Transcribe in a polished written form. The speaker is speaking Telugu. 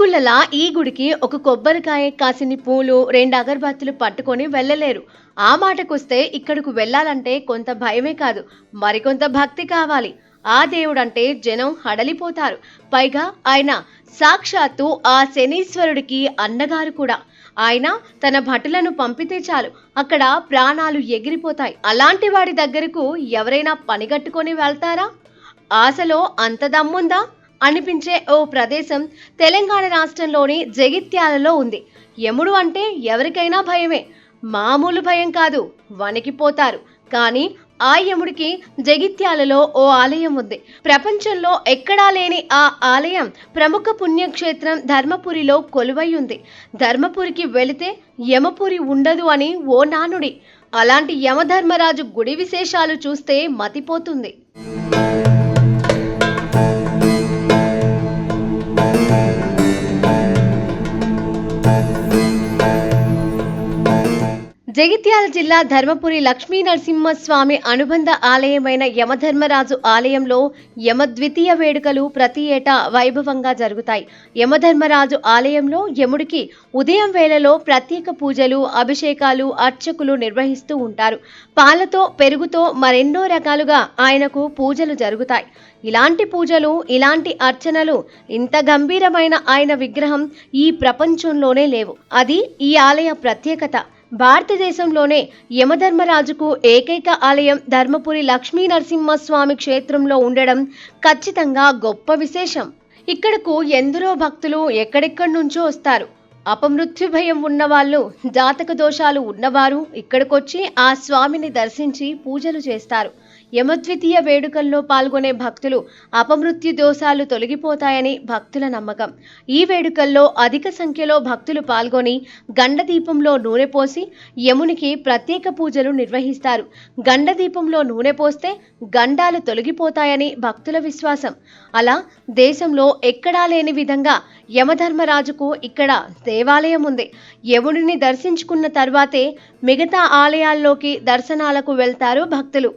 తిరుమలలా ఈ గుడికి ఒక కొబ్బరికాయ, కాసిన్ని పూలు, 2 అగరబత్తులు పట్టుకొని వెళ్ళలేరు. ఆ మాటకొస్తే ఇక్కడకు వెళ్ళాలంటే కొంత భయమే కాదు, మరికొంత భక్తి కావాలి. ఆ దేవుడంటే జనం హడలిపోతారు. పైగా ఆయన సాక్షాత్తు ఆ శనీశ్వరుడికి అన్నగారు కూడా. ఆయన తన భటులను పంపితే చాలు, అక్కడ ప్రాణాలు ఎగిరిపోతాయి. అలాంటి వాడి దగ్గరకు ఎవరైనా పనిగట్టుకొని వెళ్తారా? ఆశలో అంత దమ్ముందా అనిపించే ఓ ప్రదేశం తెలంగాణ రాష్ట్రంలోని జగిత్యాలలో ఉంది. యముడు అంటే ఎవరికైనా భయమే. మామూలు భయం కాదు, వణికిపోతారు. కానీ ఆ యముడికి జగిత్యాలలో ఓ ఆలయం ఉంది. ప్రపంచంలో ఎక్కడా లేని ఆ ఆలయం ప్రముఖ పుణ్యక్షేత్రం ధర్మపురిలో కొలువై ఉంది. ధర్మపురికి వెళితే యమపురి ఉండదు అని ఓ నానుడి. అలాంటి యమధర్మరాజు గుడి విశేషాలు చూస్తే మతిపోతుంది. జగిత్యాల జిల్లా ధర్మపురి లక్ష్మీ నరసింహస్వామి అనుబంధ ఆలయమైన యమధర్మరాజు ఆలయంలో యమద్వితీయ వేడుకలు ప్రతి ఏటా వైభవంగా జరుగుతాయి. యమధర్మరాజు ఆలయంలో యముడికి ఉదయం వేళలో ప్రత్యేక పూజలు, అభిషేకాలు అర్చకులు నిర్వహిస్తూ ఉంటారు. పాలతో, పెరుగుతో మరెన్నో రకాలుగా ఆయనకు పూజలు జరుగుతాయి. ఇలాంటి పూజలు, ఇలాంటి అర్చనలు, ఇంత గంభీరమైన ఆయన విగ్రహం ఈ ప్రపంచంలోనే లేవు. అది ఈ ఆలయ ప్రత్యేకత. భారతదేశంలోనే యమధర్మరాజుకు ఏకైక ఆలయం ధర్మపురి లక్ష్మీ నరసింహస్వామి క్షేత్రంలో ఉండడం ఖచ్చితంగా గొప్ప విశేషం. ఇక్కడకు ఎందరో భక్తులు ఎక్కడెక్కడి నుంచో వస్తారు. అపమృత్యు భయం ఉన్నవాళ్ళు, జాతక దోషాలు ఉన్నవారు ఇక్కడికొచ్చి ఆ స్వామిని దర్శించి పూజలు చేస్తారు. యమద్వితీయ వేడుకల్లో పాల్గొనే భక్తులు అపమృత్యు దోషాలు తొలగిపోతాయని భక్తుల నమ్మకం. ఈ వేడుకల్లో అధిక సంఖ్యలో భక్తులు పాల్గొని గండదీపంలో నూనె పోసి యమునికి ప్రత్యేక పూజలు నిర్వహిస్తారు. గండదీపంలో నూనె పోస్తే గండాలు తొలగిపోతాయని భక్తుల విశ్వాసం. అలా దేశంలో ఎక్కడా లేని విధంగా యమధర్మరాజుకు ఇక్కడ దేవాలయం ఉంది. యముడిని దర్శించుకున్న తర్వాతే మిగతా ఆలయాల్లోకి దర్శనాలకు వెళ్తారు భక్తులు.